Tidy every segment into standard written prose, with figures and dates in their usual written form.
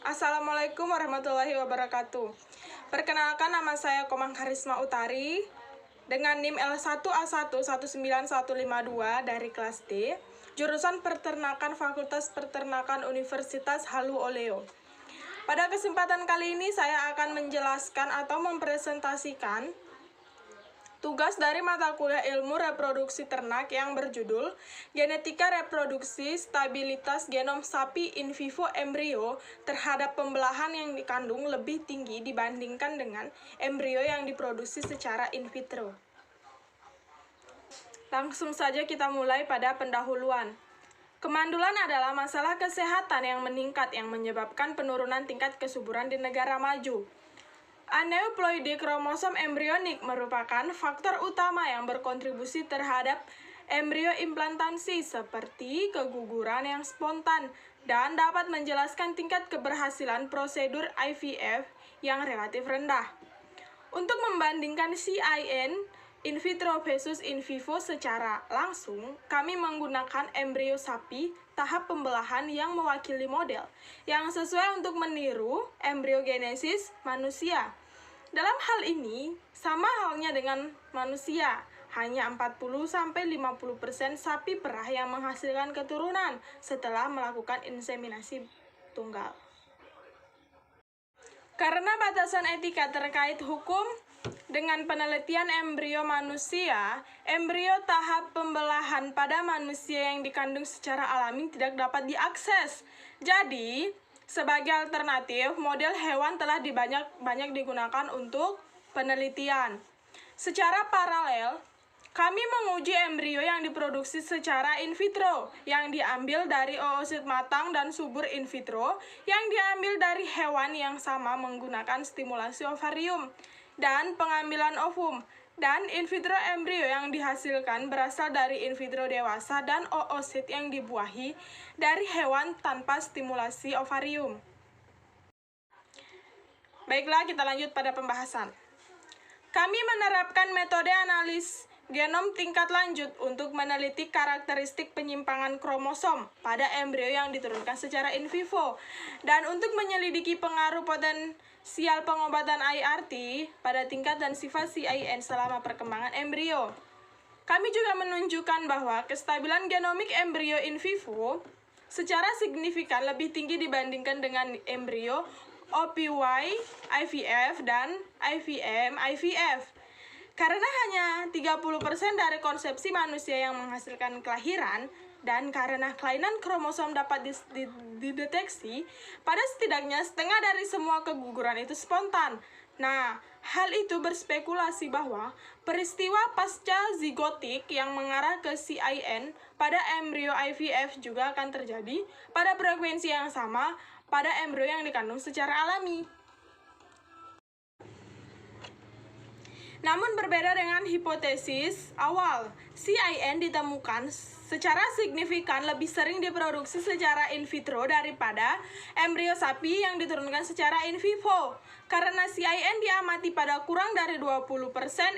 Assalamualaikum warahmatullahi wabarakatuh. Perkenalkan, nama saya Komang Karisma Utari dengan NIM L1A119152 dari kelas D, jurusan Peternakan Fakultas Peternakan Universitas Halu Oleo. Pada kesempatan kali ini saya akan menjelaskan atau mempresentasikan tugas dari mata kuliah ilmu reproduksi ternak yang berjudul Genetika Reproduksi Stabilitas Genom Sapi in vivo embrio terhadap pembelahan yang dikandung lebih tinggi dibandingkan dengan embrio yang diproduksi secara in vitro. Langsung saja kita mulai pada pendahuluan. Kemandulan adalah masalah kesehatan yang meningkat yang menyebabkan penurunan tingkat kesuburan di negara maju. Aneuploide kromosom embrionik merupakan faktor utama yang berkontribusi terhadap embrio implantasi seperti keguguran yang spontan dan dapat menjelaskan tingkat keberhasilan prosedur IVF yang relatif rendah. Untuk membandingkan CIN in vitro versus in vivo secara langsung, kami menggunakan embrio sapi tahap pembelahan yang mewakili model yang sesuai untuk meniru embriogenesis manusia. Dalam hal ini, sama halnya dengan manusia, hanya 40-50% sapi perah yang menghasilkan keturunan setelah melakukan inseminasi tunggal. Karena batasan etika terkait hukum dengan penelitian embrio manusia, embrio tahap pembelahan pada manusia yang dikandung secara alami tidak dapat diakses. Jadi, sebagai alternatif, model hewan telah banyak digunakan untuk penelitian. Secara paralel, kami menguji embrio yang diproduksi secara in vitro, yang diambil dari oosit matang dan subur in vitro, yang diambil dari hewan yang sama menggunakan stimulasi ovarium dan pengambilan ovum, dan in vitro embrio yang dihasilkan berasal dari in vitro dewasa dan oosit yang dibuahi dari hewan tanpa stimulasi ovarium. Baiklah, kita lanjut pada pembahasan. Kami menerapkan metode analis genom tingkat lanjut untuk meneliti karakteristik penyimpangan kromosom pada embrio yang diturunkan secara in vivo dan untuk menyelidiki pengaruh potensial pengobatan IRT pada tingkat dan sifat CIN selama perkembangan embrio. Kami juga menunjukkan bahwa kestabilan genomik embrio in vivo secara signifikan lebih tinggi dibandingkan dengan embrio OPY IVF dan IVM IVF. Karena hanya 30% dari konsepsi manusia yang menghasilkan kelahiran, dan karena kelainan kromosom dapat dideteksi pada setidaknya setengah dari semua keguguran itu spontan. Nah, hal itu berspekulasi bahwa peristiwa pasca zigotik yang mengarah ke CIN pada embrio IVF juga akan terjadi pada frekuensi yang sama pada embrio yang dikandung secara alami. Namun berbeda dengan hipotesis awal, CIN ditemukan secara signifikan lebih sering diproduksi secara in vitro daripada embrio sapi yang diturunkan secara in vivo. Karena CIN diamati pada kurang dari 20%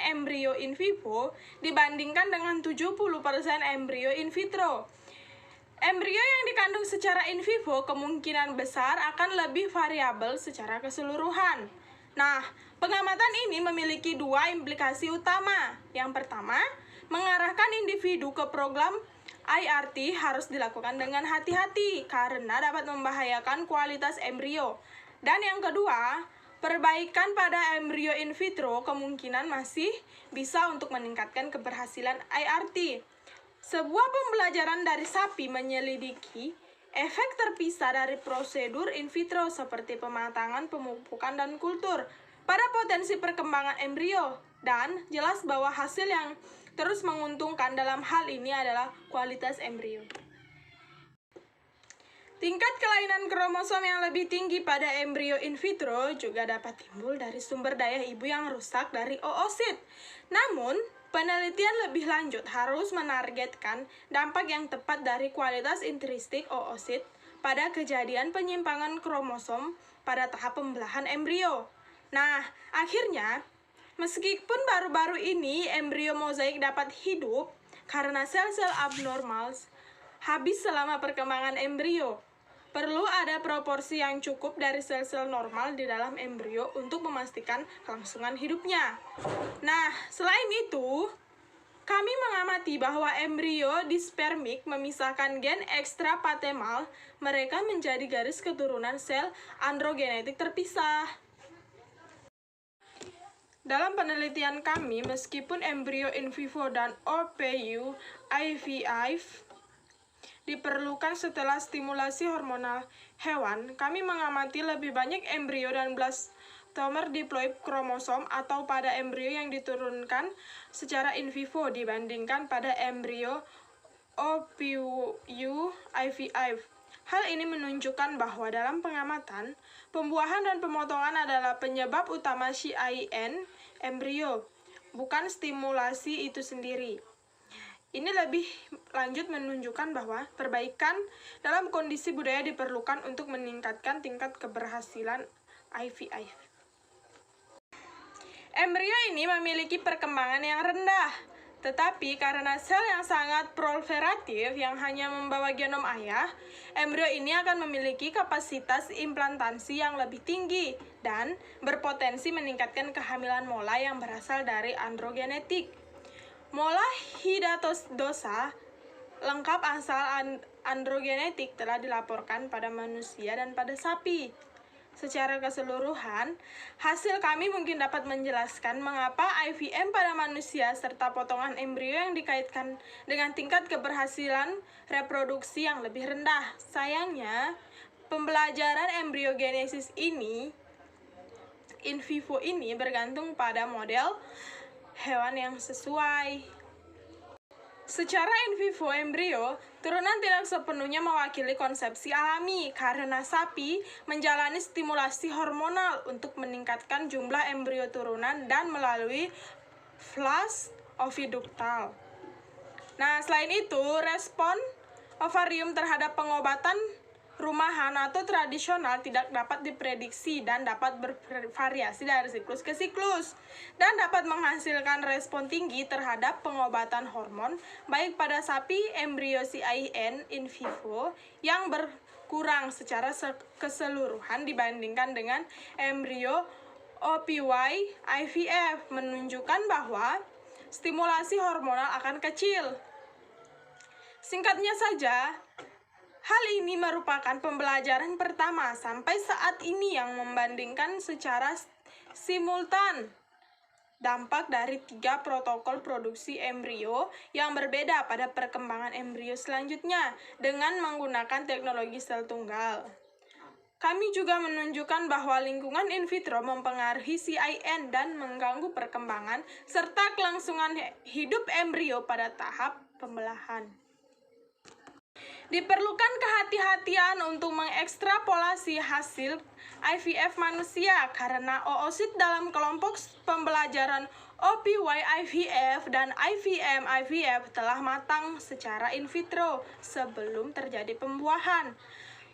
embrio in vivo dibandingkan dengan 70% embrio in vitro. Embrio yang dikandung secara in vivo kemungkinan besar akan lebih variabel secara keseluruhan. Nah, pengamatan ini memiliki dua implikasi utama. Yang pertama, mengarahkan individu ke program IRT harus dilakukan dengan hati-hati karena dapat membahayakan kualitas embrio. Dan yang kedua, perbaikan pada embrio in vitro kemungkinan masih bisa untuk meningkatkan keberhasilan IRT. Sebuah pembelajaran dari sapi menyelidiki efek terpisah dari prosedur in vitro seperti pematangan, pemupukan, dan kultur pada potensi perkembangan embrio, dan jelas bahwa hasil yang terus menguntungkan dalam hal ini adalah kualitas embrio. Tingkat kelainan kromosom yang lebih tinggi pada embrio in vitro juga dapat timbul dari sumber daya ibu yang rusak dari oosit. Namun, penelitian lebih lanjut harus menargetkan dampak yang tepat dari kualitas intrinsik oosit pada kejadian penyimpangan kromosom pada tahap pembelahan embrio. Nah, akhirnya, meskipun baru-baru ini embrio mozaik dapat hidup karena sel-sel abnormal habis selama perkembangan embrio, Perlu ada proporsi yang cukup dari sel-sel normal di dalam embrio untuk memastikan kelangsungan hidupnya. Nah, selain itu, kami mengamati bahwa embrio dispermik memisahkan gen ekstrapatemal, mereka menjadi garis keturunan sel androgenetik terpisah. Dalam penelitian kami, meskipun embrio in vivo dan OPU IVF diperlukan setelah stimulasi hormonal hewan, kami mengamati lebih banyak embrio dan blastomer diploid kromosom atau pada embrio yang diturunkan secara in vivo dibandingkan pada embrio OPU IVF. Hal ini menunjukkan bahwa dalam pengamatan, pembuahan dan pemotongan adalah penyebab utama CIN embrio, bukan stimulasi itu sendiri. Ini lebih lanjut menunjukkan bahwa perbaikan dalam kondisi budaya diperlukan untuk meningkatkan tingkat keberhasilan IVF. Embrio ini memiliki perkembangan yang rendah, tetapi karena sel yang sangat proliferatif yang hanya membawa genom ayah, embrio ini akan memiliki kapasitas implantasi yang lebih tinggi dan berpotensi meningkatkan kehamilan mola yang berasal dari androgenetik. Mola hidatosa lengkap asal androgenetik telah dilaporkan pada manusia dan pada sapi. Secara keseluruhan, hasil kami mungkin dapat menjelaskan mengapa IVM pada manusia serta potongan embrio yang dikaitkan dengan tingkat keberhasilan reproduksi yang lebih rendah. Sayangnya, pembelajaran embriogenesis ini, in vivo ini bergantung pada model hewan yang sesuai. Secara in vivo embrio, turunan tidak sepenuhnya mewakili konsepsi alami karena sapi menjalani stimulasi hormonal untuk meningkatkan jumlah embrio turunan dan melalui flush oviduktal. Nah, selain itu, respon ovarium terhadap pengobatan rumahan atau tradisional tidak dapat diprediksi dan dapat bervariasi dari siklus ke siklus dan dapat menghasilkan respon tinggi terhadap pengobatan hormon baik pada sapi embrio CIN in vivo yang berkurang secara keseluruhan dibandingkan dengan embrio OPY IVF, menunjukkan bahwa stimulasi hormonal akan kecil. Singkatnya saja, hal ini merupakan pembelajaran pertama sampai saat ini yang membandingkan secara simultan dampak dari 3 protokol produksi embrio yang berbeda pada perkembangan embrio selanjutnya dengan menggunakan teknologi sel tunggal. Kami juga menunjukkan bahwa lingkungan in vitro mempengaruhi CIN dan mengganggu perkembangan serta kelangsungan hidup embrio pada tahap pembelahan. Diperlukan kehati-hatian untuk mengekstrapolasi hasil IVF manusia karena oosit dalam kelompok pembelajaran OPY IVF dan IVM IVF telah matang secara in vitro sebelum terjadi pembuahan.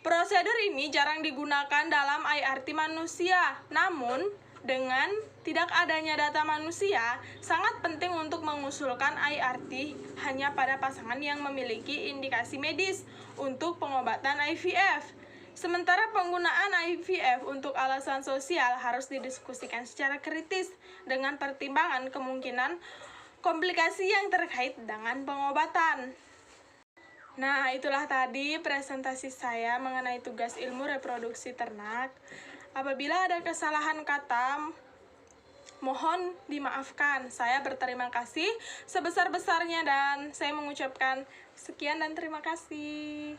Prosedur ini jarang digunakan dalam IRT manusia, namun dengan tidak adanya data manusia, sangat penting untuk mengusulkan IRT hanya pada pasangan yang memiliki indikasi medis untuk pengobatan IVF. Sementara penggunaan IVF untuk alasan sosial harus didiskusikan secara kritis dengan pertimbangan kemungkinan komplikasi yang terkait dengan pengobatan. Nah, itulah tadi presentasi saya mengenai tugas ilmu reproduksi ternak. Apabila ada kesalahan kata, mohon dimaafkan. Saya berterima kasih sebesar-besarnya dan saya mengucapkan sekian dan terima kasih.